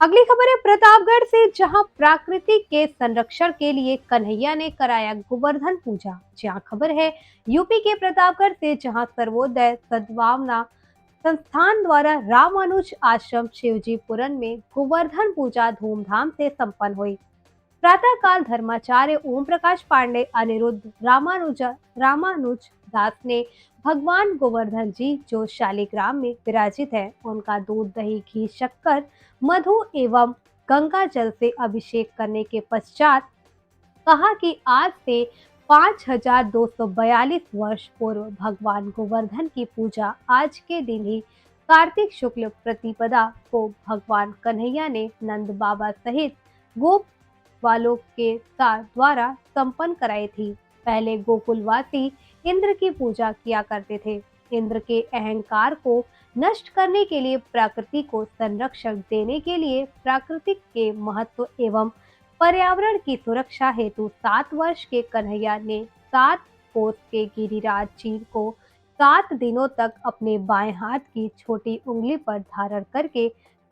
अगली खबर है प्रतापगढ़ से, जहां प्रकृति के संरक्षण के लिए कन्हैया ने कराया गोवर्धन पूजा। जहां खबर है यूपी के प्रतापगढ़ से, जहां सर्वोदय सद्भावना संस्थान द्वारा रामानुज आश्रम शिवजीपुरम में गोवर्धन पूजा धूमधाम से संपन्न हुई। प्रातःकाल धर्माचार्य ओम प्रकाश पांडे, अनिरुद्ध रामानुज दास ने भगवान गोवर्धन जी जो शालिग्राम में विराजित है, उनका दूध दही घी शक्कर मधु एवं गंगा जल से अभिषेक करने के पश्चात कहा कि आज से 5242 वर्ष पूर्व भगवान गोवर्धन की पूजा आज के दिन ही कार्तिक शुक्ल प्रतिपदा को भगवान कन्हैया ने नंद बाबा सहित गोप वालों के साथ द्वारा संपन्न कराई थी। पहले गोकुलवासी इंद्र की पूजा किया करते थे। इंद्र के अहंकार को नष्ट करने के लिए, प्रकृति को संरक्षण देने के लिए, प्राकृतिक के महत्व एवं पर्यावरण की सुरक्षा हेतु 7 वर्ष के कन्हैया ने 7 कोस के गिरिराज जी को 7 दिनों तक अपने बाएं हाथ की छोटी उंगली पर धारण करके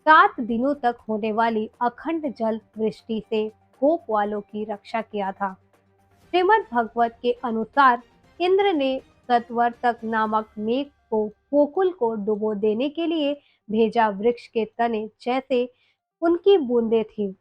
7 दिनों तक होने वाली अखंड जल वृष्टि से गोप वालों की रक्षा किया था। श्रीमद् भगवत के अनुसार इंद्र ने सतवर्तक नामक मेघ को गोकुल को डुबो देने के लिए भेजा। वृक्ष के तने जैसे उनकी बूंदें थी।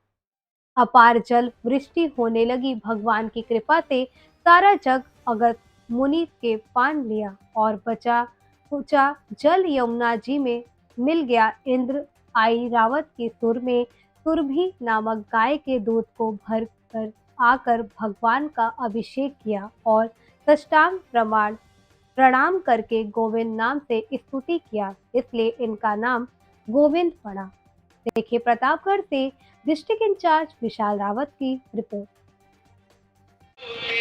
अपार जल वृष्टि होने लगी। भगवान की कृपा से सारा जग अगस्त मुनि के पान लिया और बचा कुचा जल यमुना जी में मिल गया। इंद्र ऐरावत के सुर में सुरभि नामक गाय के दूध को भर कर आकर भगवान का अभिषेक किया और साष्टांग प्रणाम करके गोविंद नाम से स्तुति किया, इसलिए इनका नाम गोविंद पड़ा। देखिए प्रतापगढ़ से डिस्ट्रिक्ट इंचार्ज विशाल रावत की रिपोर्ट।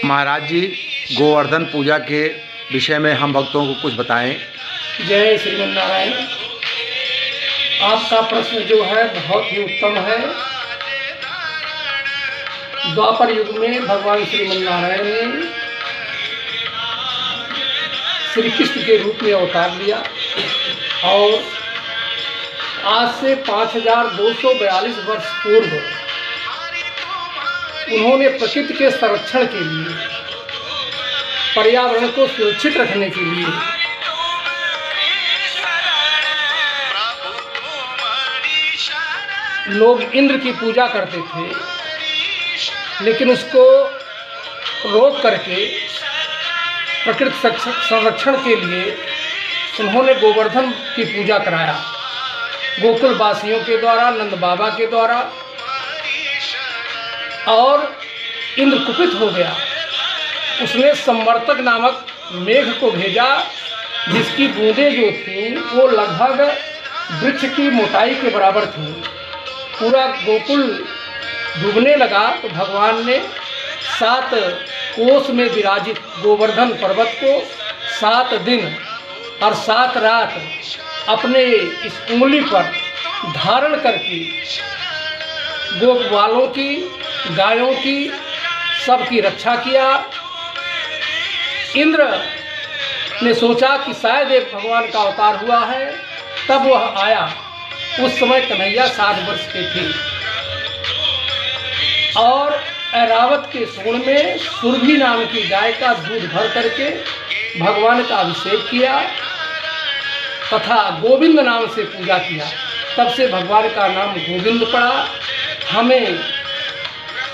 महाराज जी, गोवर्धन पूजा के विषय में हम भक्तों को कुछ बताएं। जय श्रीमन नारायण। आपका प्रश्न जो है बहुत ही उत्तम है। द्वापर युग में भगवान श्रीमन नारायण ने श्री कृष्ण के रूप में अवतार लिया और आज से 5242 वर्ष पूर्व उन्होंने प्रकृति के संरक्षण के लिए, पर्यावरण को सुरक्षित रखने के लिए लोग इंद्र की पूजा करते थे, लेकिन उसको रोक करके प्रकृति संरक्षण के लिए उन्होंने गोवर्धन की पूजा कराया। गोकुल वासियों के द्वारा, नंद बाबा के द्वारा, और इंद्र कुपित हो गया। उसने संवर्तक नामक मेघ को भेजा, जिसकी बूंदें जो थीं वो लगभग वृक्ष की मोटाई के बराबर थीं। पूरा गोकुल डूबने लगा तो भगवान ने 7 कोस में विराजित गोवर्धन पर्वत को 7 दिन और 7 रात अपने इस उंगली पर धारण करके गोप वालों की, गायों की, सबकी रक्षा किया। इंद्र ने सोचा कि शायद एक भगवान का अवतार हुआ है, तब वह आया। उस समय कन्हैया 7 वर्ष के थे और ऐरावत के सूंड में सुरभि नाम की गाय का दूध भर करके भगवान का अभिषेक किया तथा गोविंद नाम से पूजा किया। तब से भगवान का नाम गोविंद पड़ा। हमें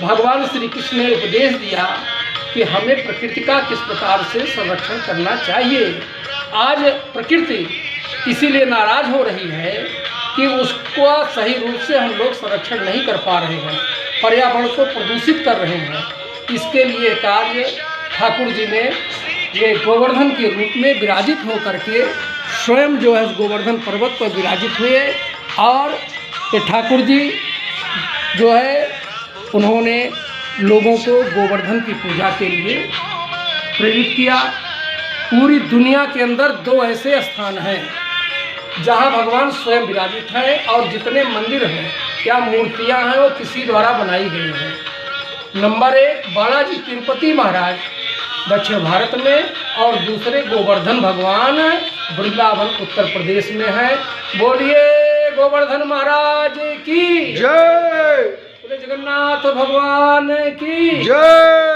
भगवान श्री कृष्ण ने उपदेश दिया कि हमें प्रकृति का किस प्रकार से संरक्षण करना चाहिए। आज प्रकृति इसीलिए नाराज हो रही है कि उसको सही रूप से हम लोग संरक्षण नहीं कर पा रहे हैं, पर्यावरण को प्रदूषित कर रहे हैं। इसके लिए कार्य ठाकुर जी ने ये गोवर्धन के रूप में विराजित हो करके स्वयं जो है गोवर्धन पर्वत पर विराजित हुए और ये ठाकुर जी जो है उन्होंने लोगों को गोवर्धन की पूजा के लिए प्रेरित किया। पूरी दुनिया के अंदर 2 ऐसे स्थान हैं जहां भगवान स्वयं विराजित हैं और जितने मंदिर हैं या मूर्तियां हैं वो किसी द्वारा बनाई गई हैं। नंबर 1 बालाजी तिरुपति महाराज दक्षिण भारत में और दूसरे गोवर्धन भगवान वृंदावन उत्तर प्रदेश में है। बोलिए गोवर्धन महाराज की जय बोले जगन्नाथ भगवान की जय।